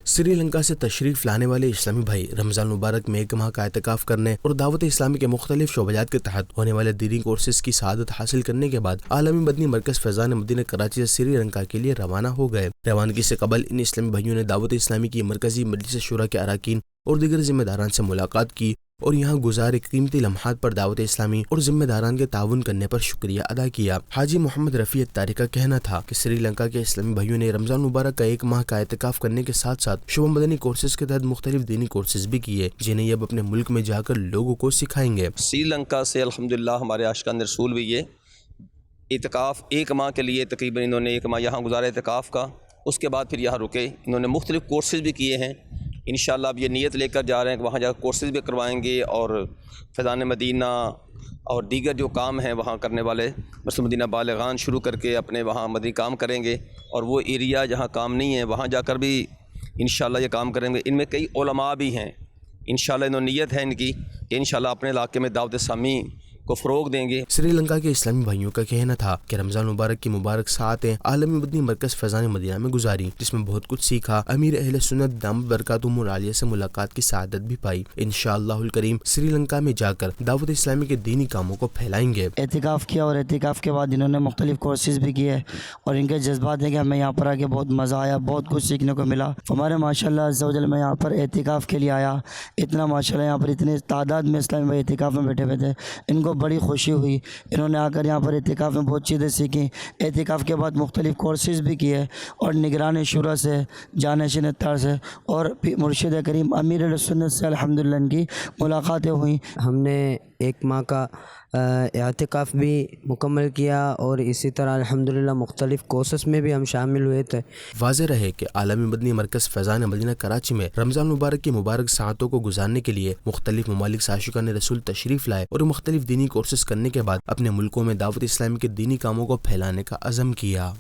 سری لنکا سے تشریف لانے والے اسلامی بھائی رمضان مبارک میں ایک ماہ کا اعتکاف کرنے اور دعوت اسلامی کے مختلف شعبات کے تحت ہونے والے دینی کورسز کی سعادت حاصل کرنے کے بعد عالمی مدنی مرکز فیضان مدینہ کراچی سے سری لنکا کے لیے روانہ ہو گئے۔ روانگی سے قبل ان اسلامی بھائیوں نے دعوت اسلامی کی مرکزی مجلس شورا کے اراکین اور دیگر ذمہ داران سے ملاقات کی اور یہاں گزارے قیمتی لمحات پر دعوت اسلامی اور ذمہ داران کے تعاون کرنے پر شکریہ ادا کیا۔ حاجی محمد رفیع اتاری کا کہنا تھا کہ سری لنکا کے اسلامی بھائیوں نے رمضان مبارک کا ایک ماہ کا اعتکاف کرنے کے ساتھ ساتھ شعبہ مدنی کورسز کے تحت مختلف دینی کورسز بھی کیے، جنہیں یہ اب اپنے ملک میں جا کر لوگوں کو سکھائیں گے۔ سری لنکا سے الحمدللہ ہمارے عاشقان رسول بھی یہ اعتکاف ایک ماہ کے لیے تقریباً انہوں نے ایک ماہ یہاں گزارا اعتکاف کا، اس کے بعد پھر یہاں رکے۔ انہوں نے مختلف کورسز بھی کیے ہیں، انشاءاللہ اب یہ نیت لے کر جا رہے ہیں کہ وہاں جا کر کورسز بھی کروائیں گے اور فیضان مدینہ اور دیگر جو کام ہیں وہاں کرنے والے مسجد مدینہ بالغان شروع کر کے اپنے وہاں مدنی کام کریں گے، اور وہ ایریا جہاں کام نہیں ہے وہاں جا کر بھی انشاءاللہ یہ کام کریں گے۔ ان میں کئی علماء بھی ہیں، انشاءاللہ انہوں نے نیت ہے ان کی کہ انشاءاللہ اپنے علاقے میں دعوت اسلامی کو فروغ دیں گے۔ سری لنکا کے اسلامی بھائیوں کا کہنا تھا کہ رمضان مبارک کی مبارک ساعتیں عالمی مدنی مرکز فیضان مدینہ میں گزاری، جس میں بہت کچھ سیکھا۔ امیر اہل سنت دامت برکاتہم العالیہ سے ملاقات کی سعادت بھی پائی۔ انشاءاللہ الکریم سری لنکا میں جا کر دعوت اسلامی کے دینی کاموں کو پھیلائیں گے۔ اعتکاف کیا اور اعتکاف کے بعد انہوں نے مختلف کورسز بھی کیے اور ان کے جذبات ہیں کہ ہمیں یہاں پر آ کے بہت مزہ آیا، بہت کچھ سیکھنے کو ملا۔ ہمارے ماشاءاللہ عز و جل میں یہاں پر اعتکاف کے لیے آیا، اتنا ماشاءاللہ یہاں پر اتنے تعداد میں اسلامی بھائی اعتکاف میں بیٹھے ہوئے تھے، ان کو بڑی خوشی ہوئی۔ انہوں نے آ کر یہاں پر اعتکاف میں بہت چیزیں سیکھیں۔ اعتکاف کے بعد مختلف کورسز بھی کیے اور نگران شورا سے، جانشین اتار سے اور مرشد کریم امیر اہل سنت سے الحمدللہ ان کی ملاقاتیں ہوئیں۔ ہم نے ایک ماہ کا اعتکاف بھی مکمل کیا اور اسی طرح الحمدللہ مختلف کورسز میں بھی ہم شامل ہوئے تھے۔ واضح رہے کہ عالمی مدنی مرکز فیضان مدینہ کراچی میں رمضان مبارک کی مبارک ساعتوں کو گزارنے کے لیے مختلف ممالک سے عاشقان رسول تشریف لائے اور مختلف دینی کورسز کرنے کے بعد اپنے ملکوں میں دعوت اسلامی کے دینی کاموں کو پھیلانے کا عزم کیا۔